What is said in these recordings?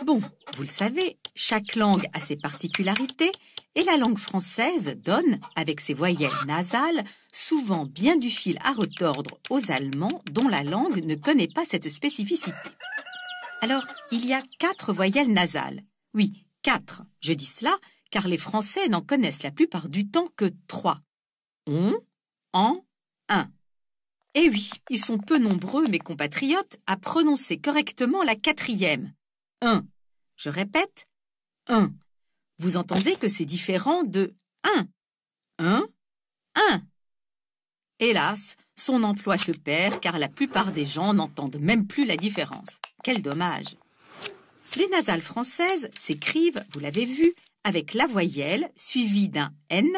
Bon, vous le savez, chaque langue a ses particularités et la langue française donne, avec ses voyelles nasales, souvent bien du fil à retordre aux Allemands dont la langue ne connaît pas cette spécificité. Alors, il y a 4 voyelles nasales. Oui, 4. Je dis cela car les Français n'en connaissent la plupart du temps que 3. On, en, un. Et oui, ils sont peu nombreux, mes compatriotes, à prononcer correctement la 4e. Un. Je répète, un. Vous entendez que c'est différent de un. Un. Hélas, son emploi se perd car la plupart des gens n'entendent même plus la différence. Quel dommage! Les nasales françaises s'écrivent, vous l'avez vu, avec la voyelle suivie d'un N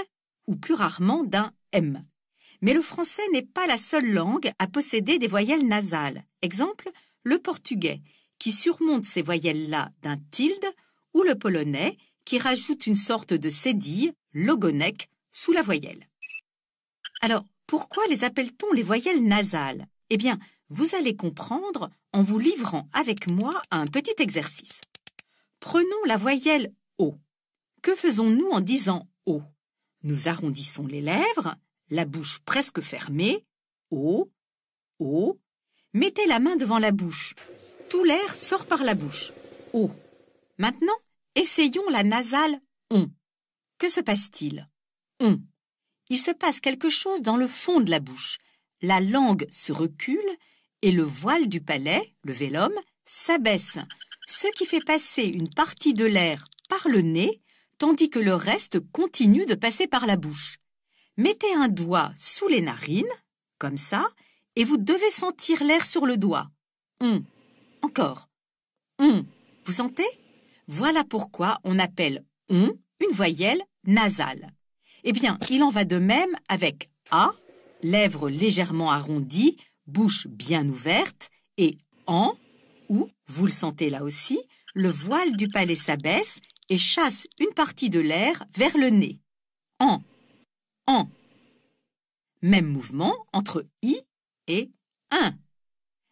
ou plus rarement d'un M. Mais le français n'est pas la seule langue à posséder des voyelles nasales. Exemple, le portugais, qui surmonte ces voyelles-là d'un tilde, ou le polonais, qui rajoute une sorte de cédille, l'ogonek, sous la voyelle. Alors, pourquoi les appelle-t-on les voyelles nasales? Eh bien, vous allez comprendre en vous livrant avec moi à un petit exercice. Prenons la voyelle O. Que faisons-nous en disant O? Nous arrondissons les lèvres, la bouche presque fermée. O, O. Mettez la main devant la bouche. Tout l'air sort par la bouche. O. Maintenant, essayons la nasale ON. Que se passe-t-il? ON. Il se passe quelque chose dans le fond de la bouche. La langue se recule et le voile du palais, le vélum, s'abaisse, ce qui fait passer une partie de l'air par le nez, tandis que le reste continue de passer par la bouche. Mettez un doigt sous les narines, comme ça, et vous devez sentir l'air sur le doigt. On. Encore. On. Vous sentez? Voilà pourquoi on appelle on une voyelle nasale. Eh bien, il en va de même avec A, lèvres légèrement arrondies, bouche bien ouverte, et en, où, vous le sentez là aussi, le voile du palais s'abaisse et chasse une partie de l'air vers le nez. En. Même mouvement entre I et un.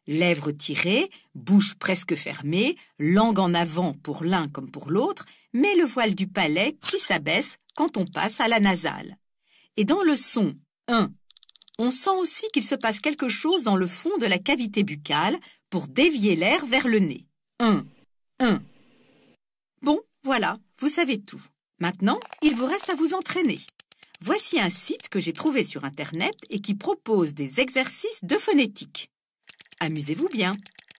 Lèvres tirées, bouche presque fermée, langue en avant pour l'un comme pour l'autre, mais le voile du palais qui s'abaisse quand on passe à la nasale. Et dans le son un, on sent aussi qu'il se passe quelque chose dans le fond de la cavité buccale pour dévier l'air vers le nez. Un. Bon, voilà, vous savez tout. Maintenant, il vous reste à vous entraîner. Voici un site que j'ai trouvé sur Internet et qui propose des exercices de phonétique. Amusez-vous bien.